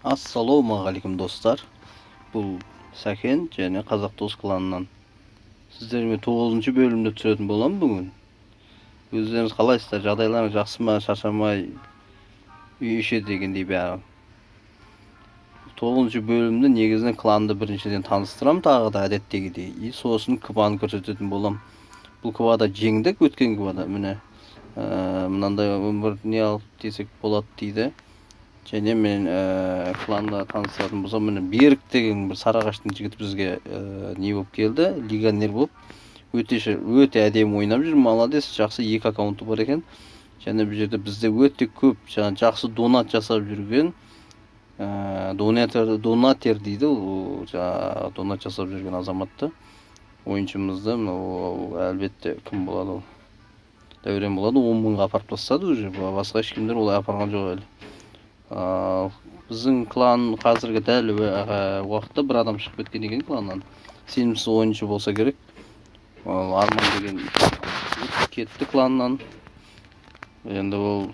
Ассалаумағалейкум достар. Бұл Сәкен және Қазақ Дос кланынан сіздермен 9-шы бөлімді түсіретін боламын бүгін. Өздеріңіз қалайсыздар? Жағдайларыңыз жақсы ма? Шаршамай үй іші дегендей бәрі. 9-шы бөлімді негізінен кланды біріншіден таныстырамын тағы да әдеттегідей. И сосын кваны көрсететін боламын. Бұл квада жеңдік, өткен квада. Міне мынандай өмір не алып десек болады дейді. Және мен кланда танысатын болсам, міне Берік деген бір Сарыағаштың жігіті бізге не болып келді, легионер болып. Өте әдемі ойнап жүр, молодец, жақсы, 2 аккаунты бар екен. Және бұл жерде бізде өте көп жақсы донат жасап жүрген, донатер дейді, донат жасап жүрген азаматты. Ойыншымызды, әлбетте кім болады ол? Дәурен болады, 10 мыңға апарып тастады уже, басқа ешкімдер олай апарған жоқ әлі. Біздің клан қазіргі дәл уақытта бір адам шығып кеткен екен кланнан. Сенімсіз ойыншы болса керек. Арман деген кетті кланнан. Енді ол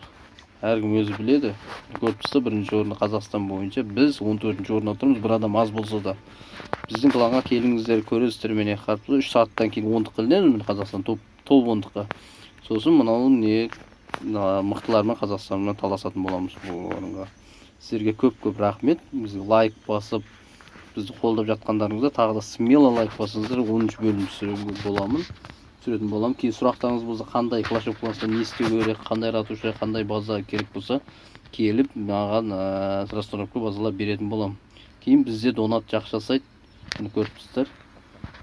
әркім өзі біледі. Корпуста 1-ші орында Қазақстан бойынша. Біз 14-ші орында тұрмыз, бір адам аз болса да. Біздің кланға келіңіздер, көресіздер, мен қарпылы 3 сағаттан кейін 10-дыққа ілінеміз Қазақстан топ 10-дыққа. Сосын мынау мықтылармен Қазақстанмен таласатын боламыз бұл орынға. Сіздерге көп рахмет. Бізге лайк басып, бізді қолдап жатқандарыңызға тағы да смело лайк басыңыздар. 10-шы бөлім түсіретін боламын. Кейін сұрақтарыңыз болса, қандай Clash of Clans'та не істеу керек, қандай ратуша, қандай база керек болса, келіп маған расстановка базалап беретін боламын. Кейін бізде донат жақсы жасайды. Мұны көріпсіздер.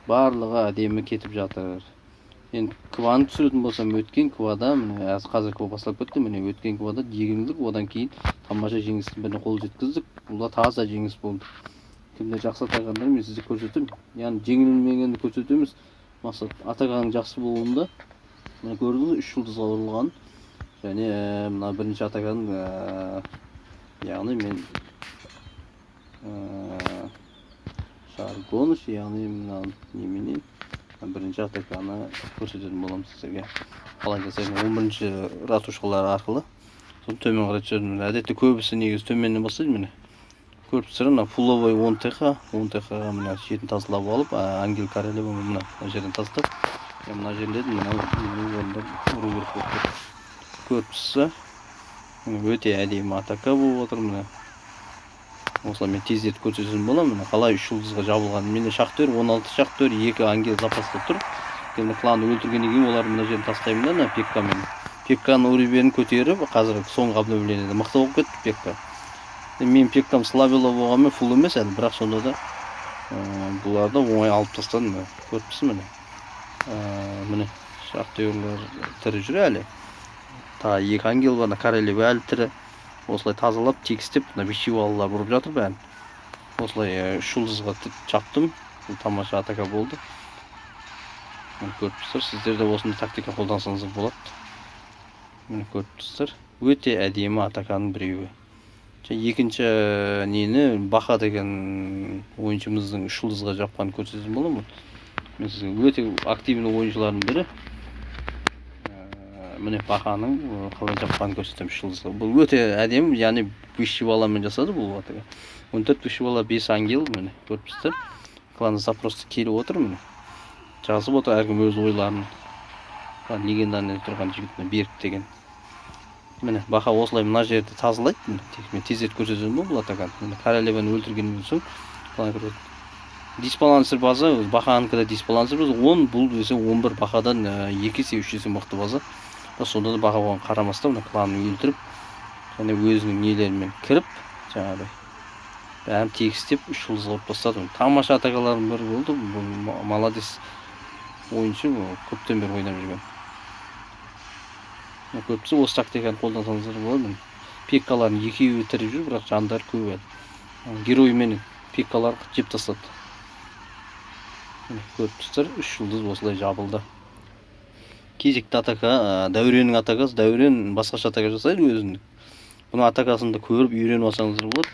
Барлығы әдемі кетіп жатыр. Енді кваны түсіретін болсам, өткен квада, қазір ква басталып кетті, міне өткен квада жеңілдік, одан кейін тамаша жеңістің біріне қол жеткіздік. Бұл таза жеңіс болды. Кімдер жақсы атағандар мен сізді көрсетемін. Яғни жеңілмегенді көрсетеміз. Мақсат атағаның жақсы болуында. Мына көрдіңіз, 3 жұлдызға ұрылған. Және мына бірінші атағаның, яғни мен Шаргоныш, яғни мына неменен бірінші атаканы көрсететін боламын сіздерге. Қалай жасаймын 11-ші ратушалар арқылы. Соны төмен қарай түсірдім. Әдетте көбісі негізі төменнен бастайды міне. Көріпсіздер, мына фуловой 10 ТХ-ға мына шетін тазалап алып, ангел королева мына жерден тастап, мына жерлерді мына орында ұру керек болып. Көріпсіздер, өте әдемі атака болып отыр мына. Осылай мен тездетіп көрсететін боламын. Қалай 3 жұлдызға жабылған. Менде шахтер 16 шахтер, 2 ангел запаста тұр. Енді кланды өлтіргеннен кейін олар мына жерін тастаймын да, Пеккамен. Пекканың уровенін көтеріп, қазір соңғы обновлениеде мықты болып кетті Пекка. Мен Пеккам слабило болғанмен фул емес әлі, бірақ сонда да бұларды оңай алып тастадым. Көріпсіз міне. Міне шахтерлер тірі жүр әлі. Та 2 ангел бар, королева әлі тірі. Осылай тазалап, текстеп, вишивалылар бұрып жатыр бәрін. Осылай 3 жұлдызға чаптым. Бұл тамаша атака болды. Көріпсіздер, сіздер де осындай тактика қолдансаңыздар болады. Міне көріпсіздер. Өте әдемі атаканың біреуі. Екінші нені Баха деген ойыншымыздың 3 жұлдызға жапқанын көрсететін боламын. Мен сізге өте активный ойыншылардың бірі. Міне Баханың қалай жапқанын көрсетемін 3 жұлдызға. Бұл өте әдемі, яғни вишиваламен жасады бұл атака. 14 вишивала, 5 ангел, міне көріпсіздер. Клан запросты келіп отыр міне. Жазып отыр әркім өз ойларын. Легендарный тұрған жігіт Берік деген. Міне Баха осылай мына жерді тазалайды. Мен тездетіп көрсетемін бұл атаканы. Міне королеваны өлтіргеннен соң дисбалансер база, Баханыкыда дисбалансер база 10, бұл десе 11, Бахадан 2 есе 3 есе мықты база. Сонда да Баха оған қарамастан мына кланын өлтіріп, және өзінің нелерімен кіріп, жаңағыдай бәрін тегістеп 3 жұлдызға ұрып тастады. Тамаша атакалардың бірі болды. Бұл молодец ойыншы, көптен бері ойнап жүрген. Көптісі осы тактиканы қолдансаңыздар болады. Пеккалардың екеуі тірі жүр, бірақ жандар көп әлі. Героймен пеккалар жеп тастады. Көріпсіздер, 3 жұлдыз осылай жабылды. Кезекті атака, Дәуреннің атакасы. Дәурен басқаша атака жасайды өзінің. Бұны атакасында көріп үйреніп алсаңыздар болады.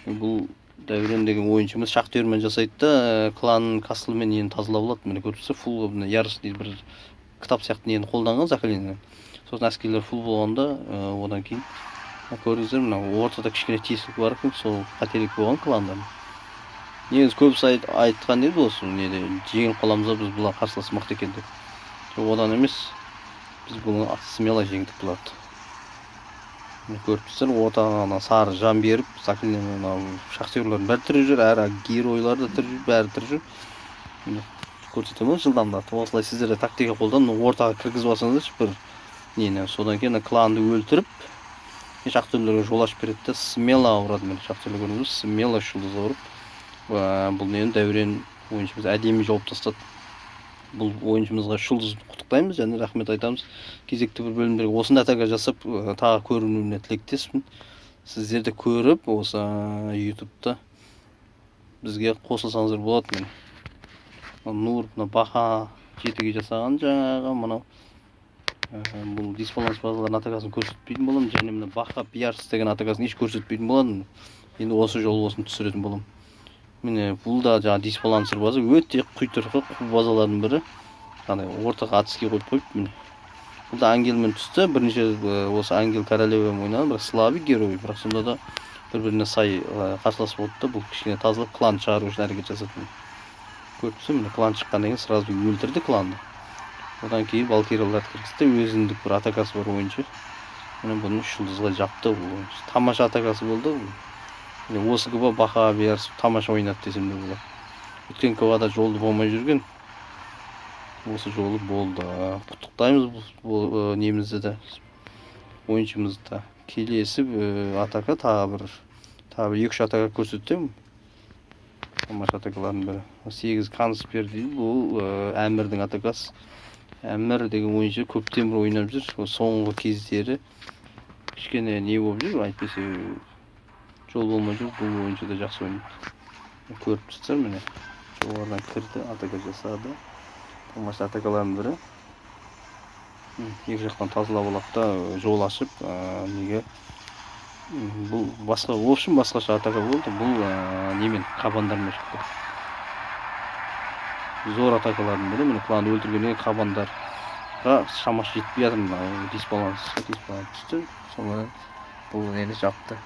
Бұл Дәурен деген ойыншымыз шахтермен жасайды да, кланның кастлымен нені тазалап алады. Міне көріпсіздер, фул ярыс дейді бір кітап сияқты нені қолданған заклинаны. Сосын әскерлер фул болғанда, одан кейін Көрдіңіздер, мына ортада кішкене тесік бар екен, сол қателік болған кландан. Негізі көбісі айтқан еді осы неде жеңіліп қаламыз біз бұлар қарсылас мықты екен деп. Одан емес, біз бұны смело жеңдік бұларды. Көріп тұрсыздар, ортаға сары жан беріп, закілінен шахтерлардың бәрі тірі жүр, әрі геройлар да тірі жүр, бәрі тірі жүр. Көрсетемін жылдамдатып. Осылай сіздер де тактика қолдан ортаға кіргізіп алсаңыздаршы бір нені, содан кейін кланды өлтіріп, шахтерлерге жол ашып береді де смело ұрады. Мен шахтерлер көрдіңіз, смело жұлдызға ұрып, бұл нені Дәурен ойыншымыз әдемі жауып тастады. Бұл ойыншымызға жұлдыз құттықтаймыз және рахмет айтамыз. Кезекті бір бөлімдерге осындай атака жасап, тағы көрінуіне тілектеспін. Сіздер де көріп, осы ютубта бізге қосылсаңыздар болады. Мен Нур Баха жетіге жасаған жаңағы мынау бұл дисбаланс базалардың атакасын көрсетпейтін боламын, және мына Баха Пиарс деген атакасын еш көрсетпейтін боламын. Енді осы жолы осын түсіретін боламын. Міне бұл да жаңа дисбалансер база, өте құйтырқы базалардың бірі. Ортаға атыске қойып қойып, міне. Бұл да ангелмен түсті. Бірінші осы ангел королевам ойнаған, бірақ слабый герой, бірақ сонда да бір-біріне сай қарсылас болды да, бұл кішкене тазалық клан шығару үшін әрекет жасады. Көріпсі, міне клан шыққаннан кейін сразу өлтірді кланды. Одан кейін Валкириялар кіргізді, өзіндік бір атакасы бар ойыншы. Міне бұны 3 жұлдызға жапты бұл ойыншы. Тамаша атакасы болды. Осы кіба Баха Пиарс тамаша ойнады десем де болады. Өткен кібада жолды болмай жүрген. Осы жолы болды. Құттықтаймыз бұл немізді де, ойыншымызды. Келесі атака тағы бір 2-3 атака көрсетем. Тамаша атакалардың бірі. 8 Канспер дейді, бұл Әмірдің атакасы. Әмір деген ойыншы көптен бір ойнап жүр. Соңғы кездері кішкене не болып жүр, айтпесе жол болмай жүр. Бұл ойыншы да жақсы ойнайды. Көріп тұрсыздар, міне. Жоғардан кірді, атака жасады. Тамаша атакалардың бірі. Екі жақтан тазалап алақта жол ашып, неге бұл басқа, в общем, басқаша атака болды. Бұл немен қабандармен шықты. Зор атакалардың бірі, міне кланды өлтіргеннен қабандарға шамасы жетпей жатыр. Дисбаланс түсті. Сонымен бұл нені жапты.